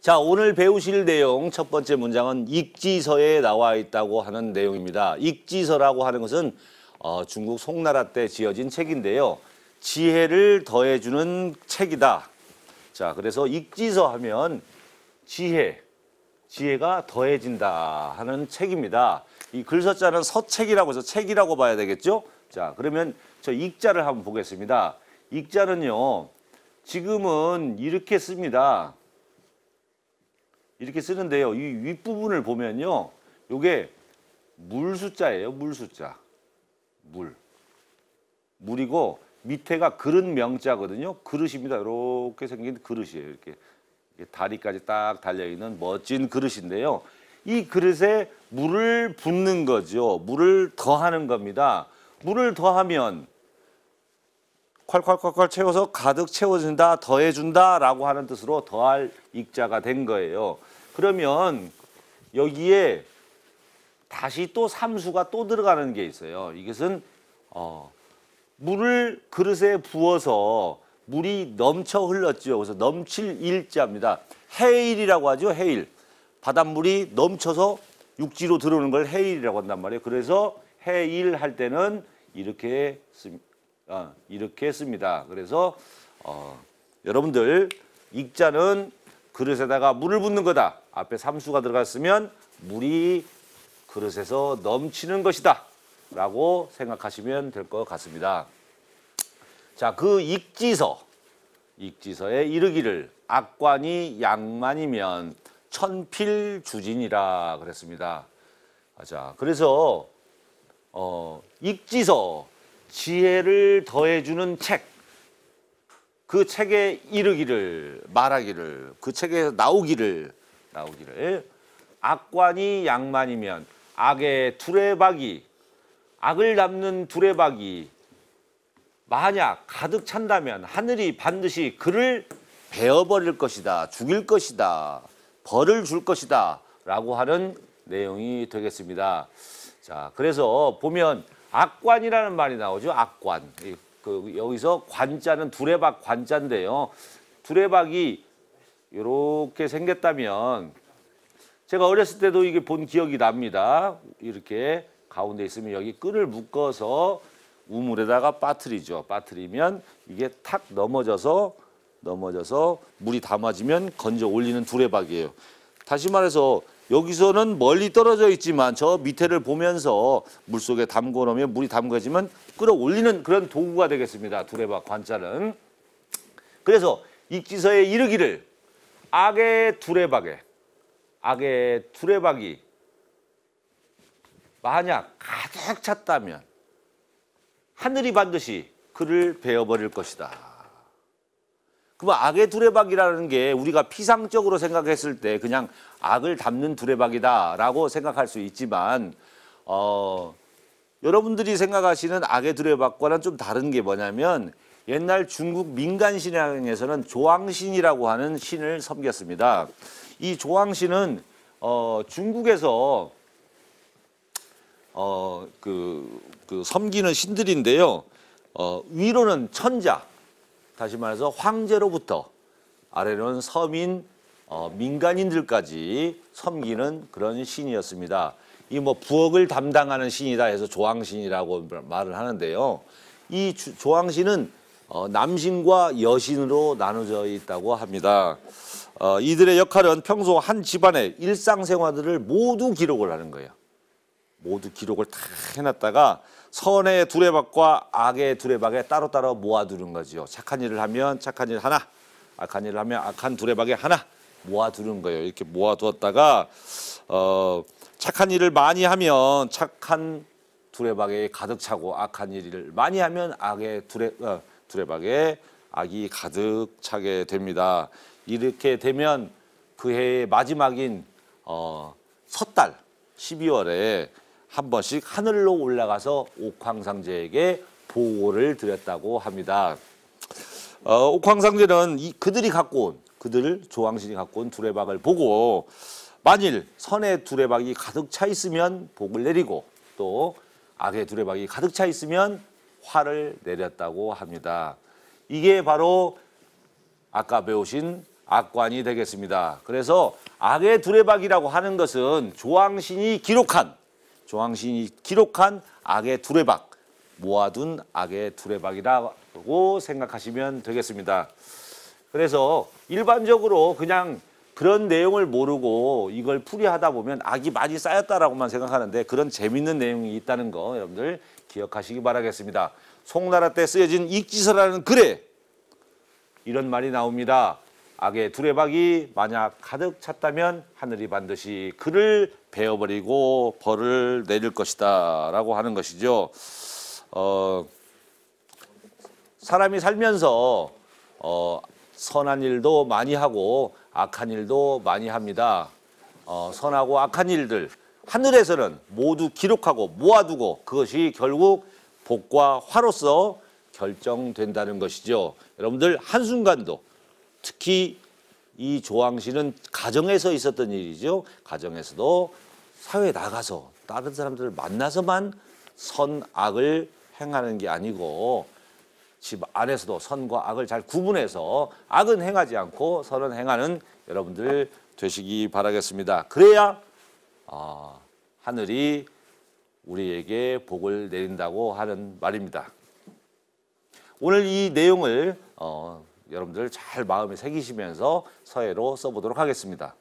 자, 오늘 배우실 내용 첫 번째 문장은 익지서에 나와 있다고 하는 내용입니다. 익지서라고 하는 것은 중국 송나라 때 지어진 책인데요. 지혜를 더해주는 책이다. 자, 그래서 익지서 하면 지혜가 더해진다 하는 책입니다. 이 글서자는 서책이라고 해서 책이라고 봐야 되겠죠? 자, 그러면 저 익자를 한번 보겠습니다. 익자는요, 지금은 이렇게 씁니다. 이렇게 쓰는데요. 이 윗부분을 보면요. 요게 물숫자예요. 물숫자. 물이고 밑에가 그릇 명자거든요. 그릇입니다. 이렇게 생긴 그릇이에요. 이렇게 다리까지 딱 달려있는 멋진 그릇인데요. 이 그릇에 물을 붓는 거죠. 물을 더하는 겁니다. 물을 더하면 콸콸콸콸 채워서 가득 채워진다, 더해준다 라고 하는 뜻으로 더할 익자가 된 거예요. 그러면 여기에 다시 또 삼수가 또 들어가는 게 있어요. 이것은 물을 그릇에 부어서 물이 넘쳐 흘렀죠. 그래서 넘칠 일자입니다. 해일이라고 하죠. 해일. 바닷물이 넘쳐서 육지로 들어오는 걸 해일이라고 한단 말이에요. 그래서 해일 할 때는 이렇게 씁니다. 그래서 여러분들 익자는 그릇에다가 물을 붓는 거다. 앞에 삼수가 들어갔으면 물이 그릇에서 넘치는 것이다 라고 생각하시면 될 것 같습니다. 자, 그 익지서에 이르기를 악관이 양만이면 천필주진이라 그랬습니다. 자, 그래서 익지서, 지혜를 더해주는 책, 그 책에 이르기를, 말하기를, 그 책에 나오기를 악관이 양만이면 악의 두레박이, 악을 담는 두레박이 만약 가득 찬다면 하늘이 반드시 그를 베어버릴 것이다, 죽일 것이다, 벌을 줄 것이다 라고 하는 내용이 되겠습니다. 자, 그래서 보면 악관이라는 말이 나오죠. 악관. 여기서 관자는 두레박 관자인데요. 두레박이 이렇게 생겼다면 제가 어렸을 때도 이게 본 기억이 납니다. 이렇게 가운데 있으면 여기 끈을 묶어서 우물에다가 빠뜨리죠. 빠뜨리면 이게 탁 넘어져서 물이 담아지면 건져 올리는 두레박이에요. 다시 말해서 여기서는 멀리 떨어져 있지만 저 밑에를 보면서 물속에 담궈 놓으면 물이 담궈지면 끌어올리는 그런 도구가 되겠습니다. 두레박 관자는. 그래서 익지서에 이르기를 악의 두레박이 만약 가득 찼다면 하늘이 반드시 그를 베어버릴 것이다. 그럼 악의 두레박이라는 게 우리가 피상적으로 생각했을 때 그냥 악을 담는 두레박이다라고 생각할 수 있지만 여러분들이 생각하시는 악의 두레박과는 좀 다른 게 뭐냐면 옛날 중국 민간 신앙에서는 조왕신이라고 하는 신을 섬겼습니다. 이 조왕신은 중국에서 섬기는 신들인데요. 위로는 천자, 다시 말해서 황제로부터 아래로는 서민, 민간인들까지 섬기는 그런 신이었습니다. 이 부엌을 담당하는 신이다 해서 조왕신이라고 말을 하는데요. 이 조왕신은 남신과 여신으로 나눠져 있다고 합니다. 이들의 역할은 평소 한 집안의 일상생활들을 모두 기록을 하는 거예요. 모두 기록을 다 해놨다가 선의 두레박과 악의 두레박에 따로따로 모아두는 거죠. 착한 일을 하면 착한 일 하나, 악한 일을 하면 악한 두레박에 하나 모아두는 거예요. 이렇게 모아두었다가 착한 일을 많이 하면 착한 두레박에 가득 차고 악한 일을 많이 하면 악의 두레박에 악이 가득 차게 됩니다. 이렇게 되면 그 해의 마지막인 섣달 12월에 한 번씩 하늘로 올라가서 옥황상제에게 보고를 드렸다고 합니다. 옥황상제는 그들 조왕신이 갖고 온 두레박을 보고 만일 선의 두레박이 가득 차 있으면 복을 내리고 또 악의 두레박이 가득 차 있으면 화를 내렸다고 합니다. 이게 바로 아까 배우신 악관이 되겠습니다. 그래서 악의 두레박이라고 하는 것은 조왕신이 기록한 악의 두레박, 모아둔 악의 두레박이라고 생각하시면 되겠습니다. 그래서 일반적으로 그냥 그런 내용을 모르고 이걸 풀이하다 보면 악이 많이 쌓였다라고만 생각하는데 그런 재밌는 내용이 있다는 거 여러분들 기억하시기 바라겠습니다. 송나라 때 쓰여진 익지서라는 글에 이런 말이 나옵니다. 악의 두레박이 만약 가득 찼다면 하늘이 반드시 그를 베어버리고 벌을 내릴 것이다 라고 하는 것이죠. 사람이 살면서 선한 일도 많이 하고 악한 일도 많이 합니다. 선하고 악한 일들 하늘에서는 모두 기록하고 모아두고 그것이 결국 복과 화로서 결정된다는 것이죠. 여러분들 한순간도 특히 이 조왕신은 가정에서 있었던 일이죠. 가정에서도 사회에 나가서 다른 사람들을 만나서만 선악을 행하는 게 아니고 집 안에서도 선과 악을 잘 구분해서 악은 행하지 않고 선은 행하는 여러분들 되시기 바라겠습니다. 그래야 하늘이 우리에게 복을 내린다고 하는 말입니다. 오늘 이 내용을 여러분들 잘 마음에 새기시면서 서예로 써보도록 하겠습니다.